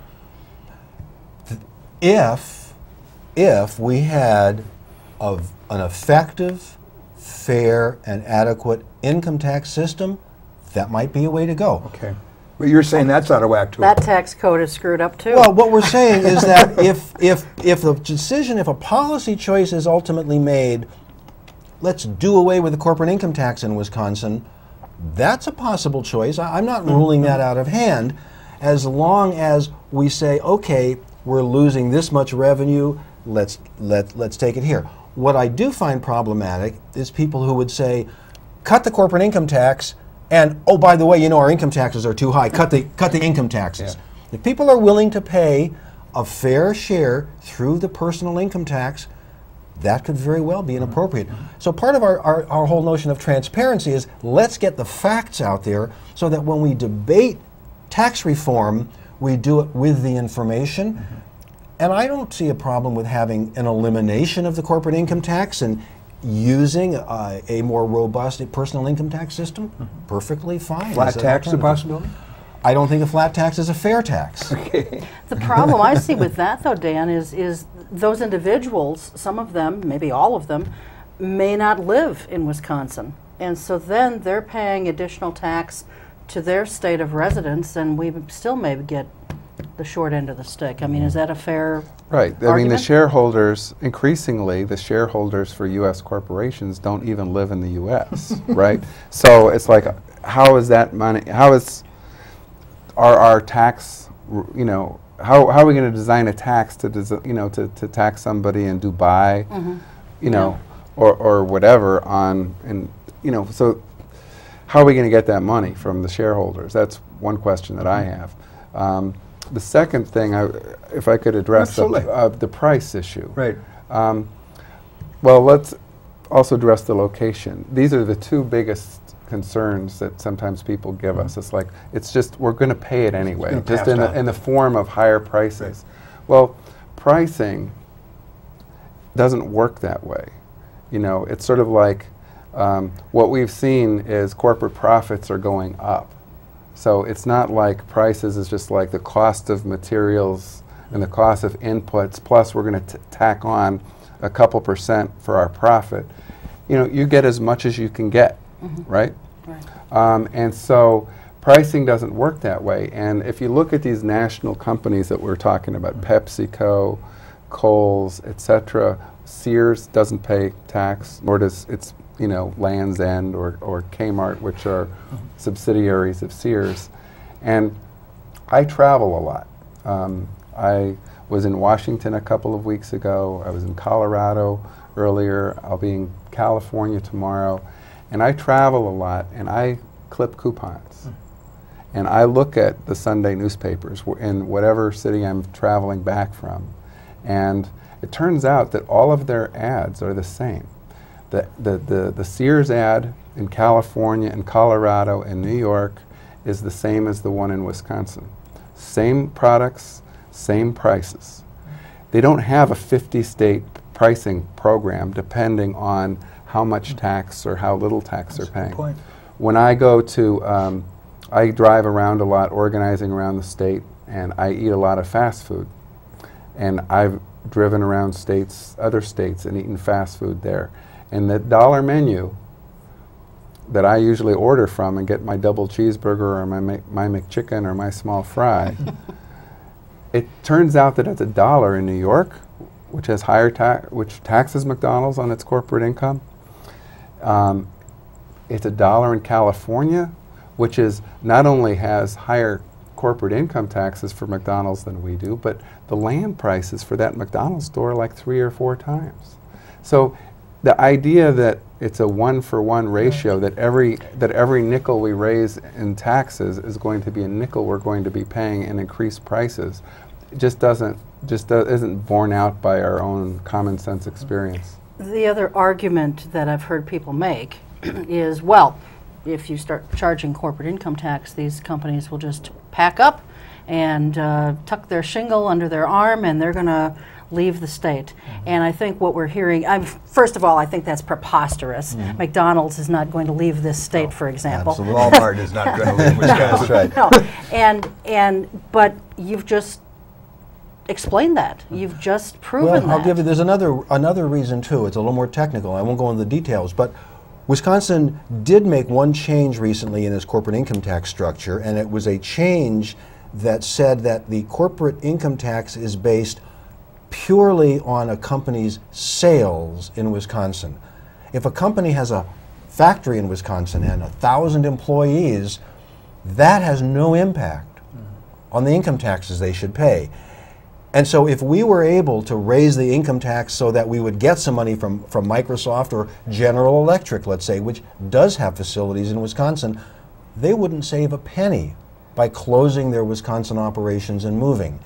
If we had an effective, fair, and adequate income tax system, that might be a way to go. Okay. But you're saying that's out of whack too. That tax code is screwed up too. Well, what we're saying is that if the decision, if a policy choice is ultimately made, let's do away with the corporate income tax in Wisconsin, that's a possible choice. I'm not ruling that out of hand, as long as we say, okay, we're losing this much revenue, let's take it here. What I do find problematic is people who would say, cut the corporate income tax, and oh, by the way, you know, our income taxes are too high. Cut the income taxes. Yeah. If people are willing to pay a fair share through the personal income tax, that could very well be inappropriate. So part of our whole notion of transparency is, let's get the facts out there so that when we debate tax reform, we do it with the information. And I don't see a problem with having an elimination of the corporate income tax and using a more robust personal income tax system. Perfectly fine. Flat tax a possibility? I don't think a flat tax is a fair tax. Okay. The problem I see with that, though, Dan, is those individuals, some of them, maybe all of them, may not live in Wisconsin. And so then they're paying additional tax to their state of residence, and we still maybe get the short end of the stick. I mean, is that a fair argument? I mean, the shareholders, increasingly, the shareholders for U.S. corporations don't even live in the U.S., right? So it's like, how is that money, are our tax, you know, how are we going to design a tax to tax somebody in Dubai, you know, or whatever and you know, so how are we going to get that money from the shareholders? That's one question that I have. The second thing, if I could address the price issue. Right. Well, let's also address the location. These are the two biggest concerns that sometimes people give us. It's like, it's just, we're going to pay it anyway, just passed on. in the form of higher prices. Well, pricing doesn't work that way. You know, it's sort of like what we've seen is corporate profits are going up. So it's not like prices is just like the cost of materials and the cost of inputs, plus we're going to tack on a couple % for our profit. You know, you get as much as you can get, right? Right. And so pricing doesn't work that way. And if you look at these national companies that we're talking about, PepsiCo, Kohl's, etc., Sears doesn't pay tax, nor does its, you know, Land's End or Kmart, which are subsidiaries of Sears. And I travel a lot. I was in Washington a couple of weeks ago. I was in Colorado earlier. I'll be in California tomorrow. And I travel a lot, and I clip coupons. And I look at the Sunday newspapers in whatever city I'm traveling back from. And it turns out that all of their ads are the same. The Sears ad in California and Colorado and New York is the same as the one in Wisconsin. Same products, same prices. They don't have a 50-state pricing program depending on how much tax or how little tax they're paying. Point. When I go to, I drive around a lot organizing around the state, and I eat a lot of fast food. And I've driven around states, other states, and eaten fast food there. And the dollar menu that I usually order from and get my double cheeseburger or my McChicken or my small fry, it turns out that it's $1 in New York, which has higher which taxes McDonald's on its corporate income. It's $1 in California, which is not only has higher corporate income taxes for McDonald's than we do, but the land prices for that McDonald's store are like 3 or 4 times. So the idea that it's a 1-for-1 ratio, that every nickel we raise in taxes is going to be a nickel we're going to be paying in increased prices, just isn't borne out by our own common sense experience. The other argument that I've heard people make is, well, if you start charging corporate income tax, these companies will just pack up and tuck their shingle under their arm, and they're going to leave the state. And I think what we're hearing, first of all, I think that's preposterous. McDonald's is not going to leave this state, for example. Absolutely. Walmart is not going to leave Wisconsin. Right. No, but you've just explained that. You've just proven that. I'll give you, there's another reason too. It's a little more technical. I won't go into the details, but Wisconsin did make one change recently in its corporate income tax structure, and it was a change that said that the corporate income tax is based purely on a company's sales in Wisconsin. If a company has a factory in Wisconsin and 1,000 employees, that has no impact on the income taxes they should pay. And so if we were able to raise the income tax so that we would get some money from Microsoft or General Electric, let's say, which does have facilities in Wisconsin, they wouldn't save a penny by closing their Wisconsin operations and moving.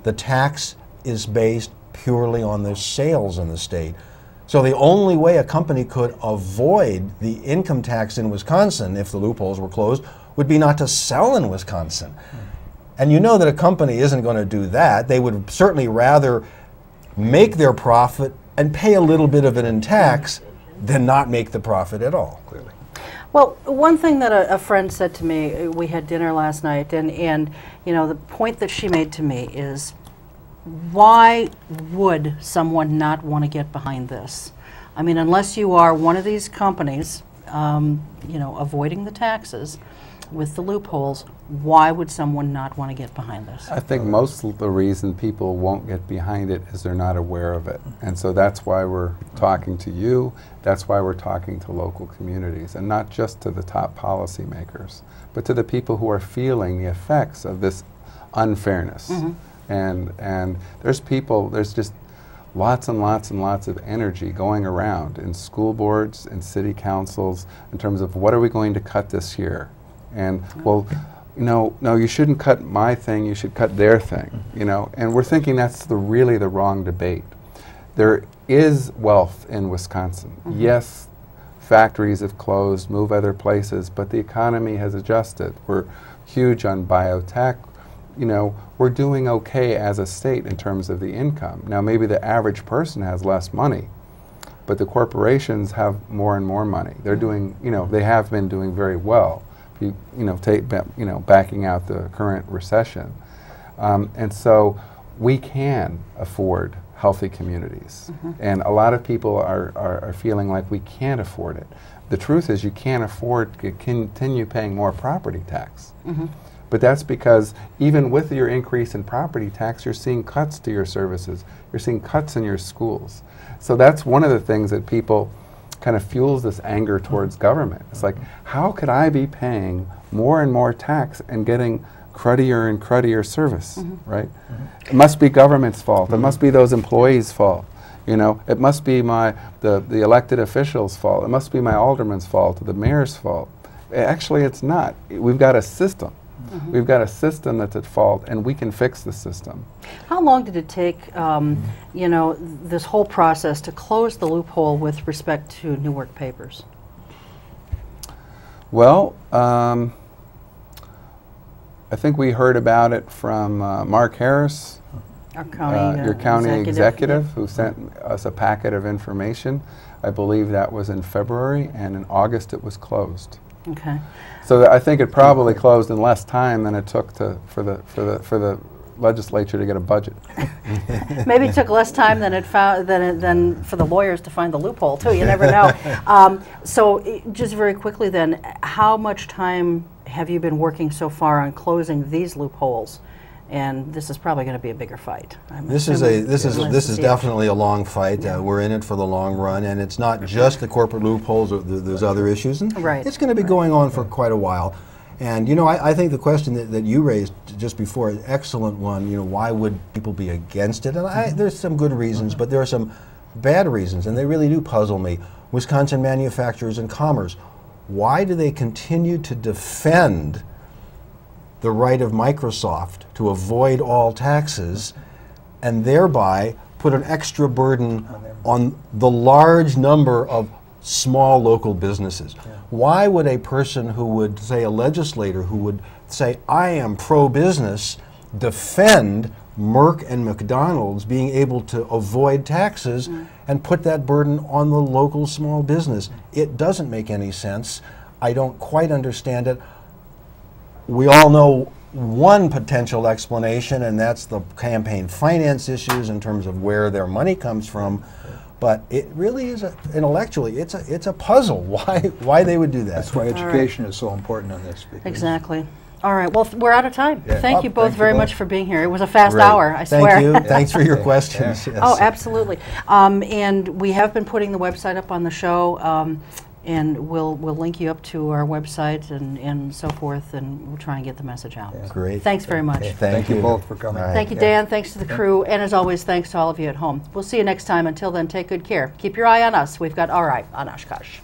The tax is based purely on their sales in the state. So the only way a company could avoid the income tax in Wisconsin, if the loopholes were closed, would be not to sell in Wisconsin. And you know that a company isn't going to do that. They would certainly rather make their profit and pay a little bit of it in tax than not make the profit at all, clearly. Well, one thing that a friend said to me, we had dinner last night, and you know, the point that she made to me is, why would someone not want to get behind this? I mean, unless you are one of these companies, you know, avoiding the taxes with the loopholes, why would someone not want to get behind this? I think most of the reason people won't get behind it is they're not aware of it. And so that's why we're talking to you, that's why we're talking to local communities, and not just to the top policymakers, but to the people who are feeling the effects of this unfairness. And there's just lots and lots and lots of energy going around in school boards and city councils in terms of what are we going to cut this year? And well, no, you shouldn't cut my thing, you should cut their thing, you know, and we're thinking that's really the wrong debate. There is wealth in Wisconsin. Yes, factories have closed, move other places, but the economy has adjusted. We're huge on biotech. You know, we're doing okay as a state in terms of the income. Now, maybe the average person has less money, but the corporations have more and more money. They're doing, you know, they have been doing very well. You know, backing out the current recession, and so we can afford healthy communities. And a lot of people are feeling like we can't afford it. The truth is, you can't afford to continue paying more property tax. But that's because even with your increase in property tax, you're seeing cuts to your services. You're seeing cuts in your schools. So that's one of the things that people kind of fuels this anger towards government. It's like, how could I be paying more and more tax and getting cruddier and cruddier service, right? It must be government's fault. It must be those employees' fault. You know, it must be the elected officials' fault. It must be my alderman's fault or the mayor's fault. Actually, it's not. We've got a system. We've got a system that's at fault, and we can fix the system. How long did it take, you know, this whole process to close the loophole with respect to Newark papers? Well, I think we heard about it from Mark Harris, Our county, your county executive, yeah. who sent us a packet of information. I believe that was in February, and in August it was closed. Okay. So I think it probably closed in less time than it took for the legislature to get a budget. Maybe it took less time than than for the lawyers to find the loophole too. You never know. So just very quickly then, how much time have you been working so far on closing these loopholes? And this is probably going to be a bigger fight. This is definitely a long fight. We're in it for the long run, and it's not just the corporate loopholes. There's other issues, and it's going to be going on for quite a while. And you know, I think the question that you raised just before is an excellent one. You know, why would people be against it? And there's some good reasons, but there are some bad reasons, and they really do puzzle me. Wisconsin Manufacturers and Commerce. Why do they continue to defend the right of Microsoft to avoid all taxes and thereby put an extra burden on the large number of small local businesses? Why would a person who would, say a legislator who would say, I am pro-business, defend Merck and McDonald's being able to avoid taxes and put that burden on the local small business? It doesn't make any sense. I don't quite understand it. We all know one potential explanation, and that's the campaign finance issues in terms of where their money comes from. But it really is, intellectually, it's a puzzle why they would do that. That's why education is so important on this. Exactly. All right. Well, we're out of time. Yeah. Thank you both very much for being here. It was a fast hour, I swear. Thank you. Thanks for your questions. Yes. Oh, absolutely. And we have been putting the website up on the show. And we'll link you up to our website and so forth, and we'll try and get the message out. Yeah. Great. Thanks very much. Okay, Thank you both for coming. Right. Thank you, Dan. Thanks to the crew. And as always, thanks to all of you at home. We'll see you next time. Until then, take good care. Keep your eye on us. We've got All Right on Oshkosh.